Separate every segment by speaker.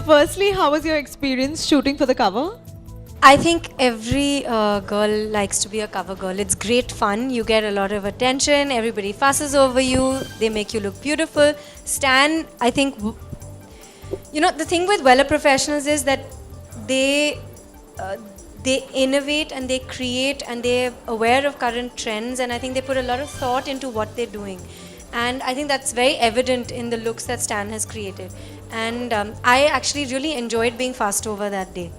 Speaker 1: firstly, how was your experience shooting for the cover?
Speaker 2: I think every girl likes to be a cover girl. It's great fun. You get a lot of attention. Everybody fusses over you. They make you look beautiful. Stan, I think, the thing with Weller Professionals is that they they innovate and they create and they're aware of current trends, and I think they put a lot of thought into what they're doing. And I think that's very evident in the looks that Stan has created. And I actually really enjoyed being fussed over that day.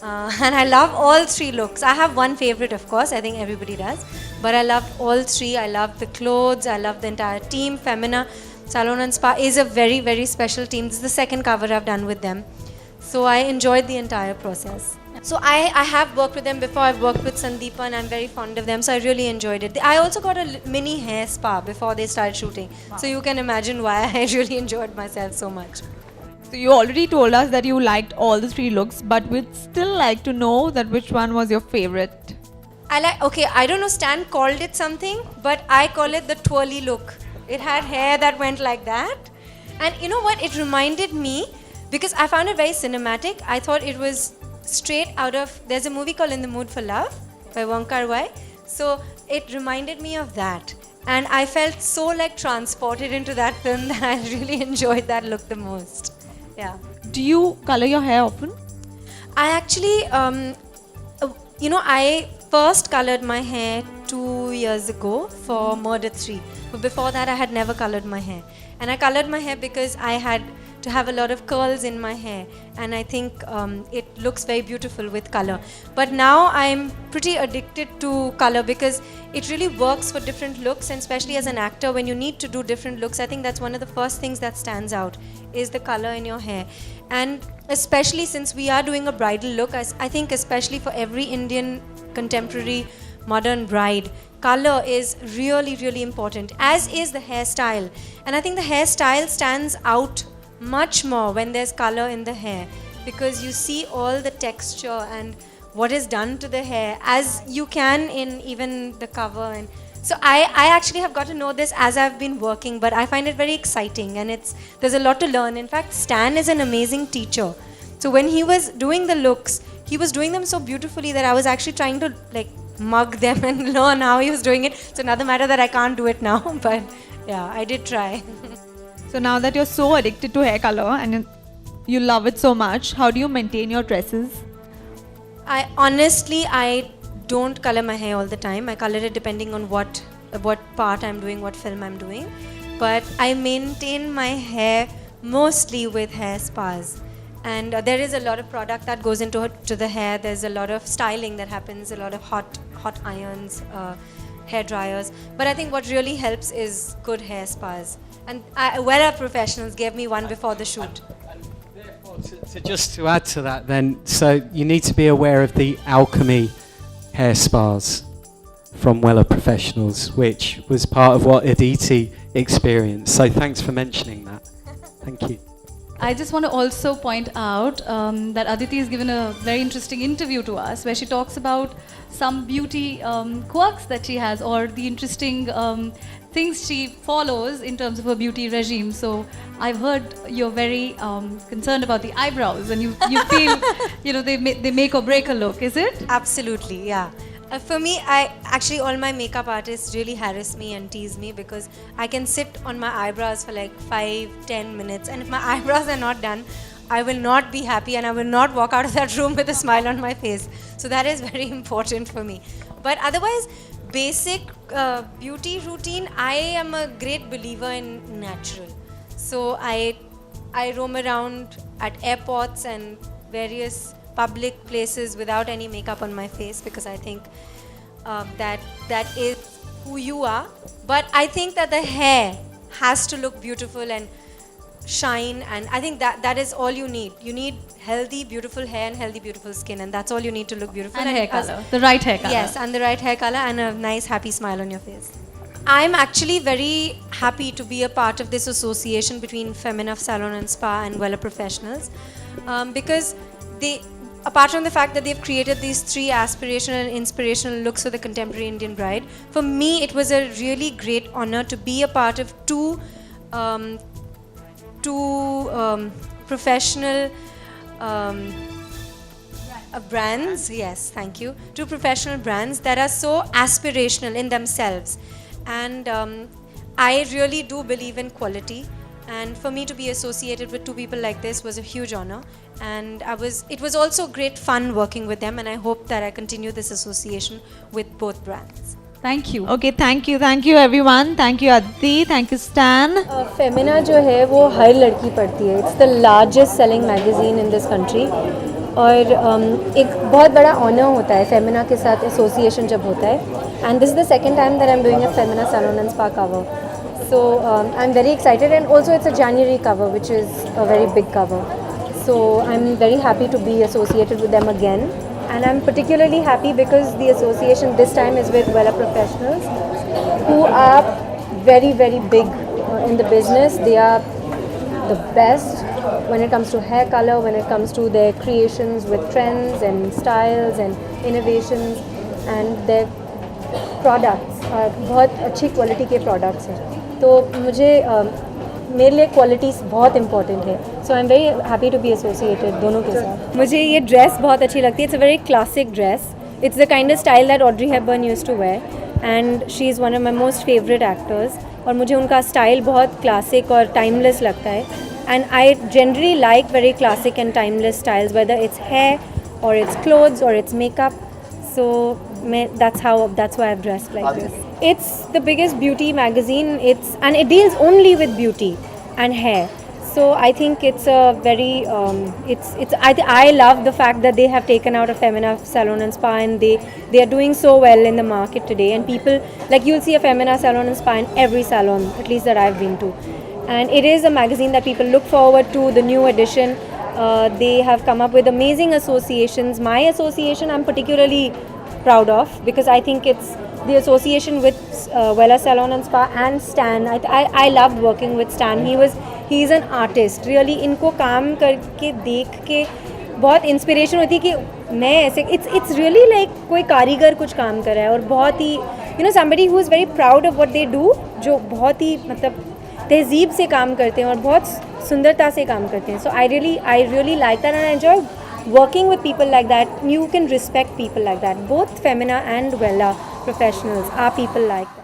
Speaker 2: And I love all three looks. I have one favorite, of course. I think everybody does. But I loved all three. I loved the clothes. I loved the entire team. Femina Salon and Spa is a very, very special team. This is the second cover I've done with them. So I enjoyed the entire process. So I have worked with them before. I've worked with Sandeepa and I'm very fond of them. So I really enjoyed it. I also got a mini hair spa before they started shooting. So you can imagine why I really enjoyed myself so much.
Speaker 1: So you already told us that you liked all the three looks, but we'd still like to know that which one was your favorite.
Speaker 2: I don't know, Stan called it something, but I call it the twirly look. It had hair that went like that. And you know what? It reminded me, because I found it very cinematic. I thought it was straight out of, there's a movie called In the Mood for Love by Wong Kar-wai. So it reminded me of that. And I felt so like transported into that film that I really enjoyed that look the most. Yeah.
Speaker 1: Do you color your hair often?
Speaker 2: I actually, I first colored my hair 2 years ago for Murder 3. But before that, I had never colored my hair. And I colored my hair because I had to have a lot of curls in my hair. And I think it looks very beautiful with color. But now I'm pretty addicted to color because it really works for different looks. And especially as an actor, when you need to do different looks, I think that's one of the first things that stands out is the color in your hair. And especially since we are doing a bridal look, I think especially for every Indian contemporary modern bride, color is really, really important, as is the hairstyle. And I think the hairstyle stands out much more when there's color in the hair, because you see all the texture and what is done to the hair, as you can in even the cover. And so I actually have got to know this as I've been working, but I find it very exciting and there's a lot to learn. In fact, Stan is an amazing teacher. So when he was doing the looks, he was doing them so beautifully that I was actually trying to like mug them and learn how he was doing it. It's another matter that I can't do it now, but yeah, I did try.
Speaker 1: So now that you're so addicted to hair color and you love it so much, how do you maintain your dresses?
Speaker 2: I don't color my hair all the time. I color it depending on what part I'm doing, what film I'm doing. But I maintain my hair mostly with hair spas. And there is a lot of product that goes into the hair. There's a lot of styling that happens, a lot of hot irons, hair dryers. But I think what really helps is good hair spas. And Weller Professionals gave me one before the shoot.
Speaker 3: So just to add to that then, so you need to be aware of the Alchemy hair spas from Weller Professionals, which was part of what Aditi experienced. So thanks for mentioning that. Thank you.
Speaker 4: I just want to also point out that Aditi has given a very interesting interview to us where she talks about some beauty quirks that she has, or the interesting things she follows in terms of her beauty regime. So I've heard you're very concerned about the eyebrows, and you feel they make or break a look. Is it?
Speaker 2: Absolutely, yeah. For me, all my makeup artists really harass me and tease me because I can sit on my eyebrows for like 5-10 minutes, and if my eyebrows are not done, I will not be happy and I will not walk out of that room with a smile on my face. So that is very important for me. But otherwise, basic beauty routine, I am a great believer in natural. So I roam around at airports and various public places without any makeup on my face because I think that is who you are. But I think that the hair has to look beautiful and shine, and I think that is all you need. You need healthy, beautiful hair and healthy, beautiful skin, and that's all you need to look beautiful.
Speaker 4: And hair color, the right hair color.
Speaker 2: Yes, and the right hair color and a nice, happy smile on your face. I'm actually very happy to be a part of this association between Femina Salon and Spa and Weller Professionals because apart from the fact that they've created these 3 aspirational and inspirational looks for the contemporary Indian bride, for me it was a really great honor to be a part of two professional um, brands, yes, thank you, two professional brands that are so aspirational in themselves. And I really do believe in quality. And for me to be associated with two people like this was a huge honor. And it was also great fun working with them. And I hope that I continue this association with both brands.
Speaker 4: Thank you.
Speaker 1: Okay, thank you everyone. Thank you Aditi, thank you Stan.
Speaker 2: Femina जो है वो हर लड़की पढ़ती है. It's the largest selling magazine in this country. और एक बहुत बड़ा ऑनर होता है फेमिना के साथ एसोसिएशन जब होता है. And this is the second time that I am doing a Femina salon and spa cover. So I'm very excited, and also it's a January cover, which is a very big cover. So I'm very happy to be associated with them again, and I'm particularly happy because the association this time is with Wella Professionals, who are very, very big in the business. They are the best when it comes to hair color, when it comes to their creations with trends and styles and innovations, and their products are बहुत अच्छी quality के products हैं. तो मुझे मेरे लिए qualities बहुत important है. So I am very happy to be associated दोनों के साथ. मुझे ये ड्रेस बहुत अच्छी लगती है. It's a very classic dress. It's the kind of style that Audrey Hepburn used to wear, and she is one of my most favourite actors. और मुझे उनका स्टाइल बहुत क्लासिक और टाइमलेस लगता है. And I generally like very classic and timeless styles, whether it's hair और it's clothes और it's makeup. So that's why I've dressed like this. It's the biggest beauty magazine. And it deals only with beauty and hair. So I think it's a very I love the fact that they have taken out a Femina salon and spa, and they are doing so well in the market today. And people, like, you'll see a Femina salon and spa in every salon, at least that I've been to. And it is a magazine that people look forward to, the new edition. They have come up with amazing associations. My association I'm particularly proud of, because I think it's the association with Wella Salon and Spa and Stan. I loved working with Stan. He's an artist. Really, इनको काम करके देख के बहुत inspiration होती है कि मैं ऐसे it's really like कोई कारीगर कुछ काम कर रहा है. और बहुत ही somebody who is very proud of what they do, जो बहुत ही मतलब तहजीब से काम करते हैं और बहुत सुंदरता से काम करते हैं. So I really like that, and I enjoy working with people like that. You can respect people like that. Both Femina and Wella Professionals are people like that.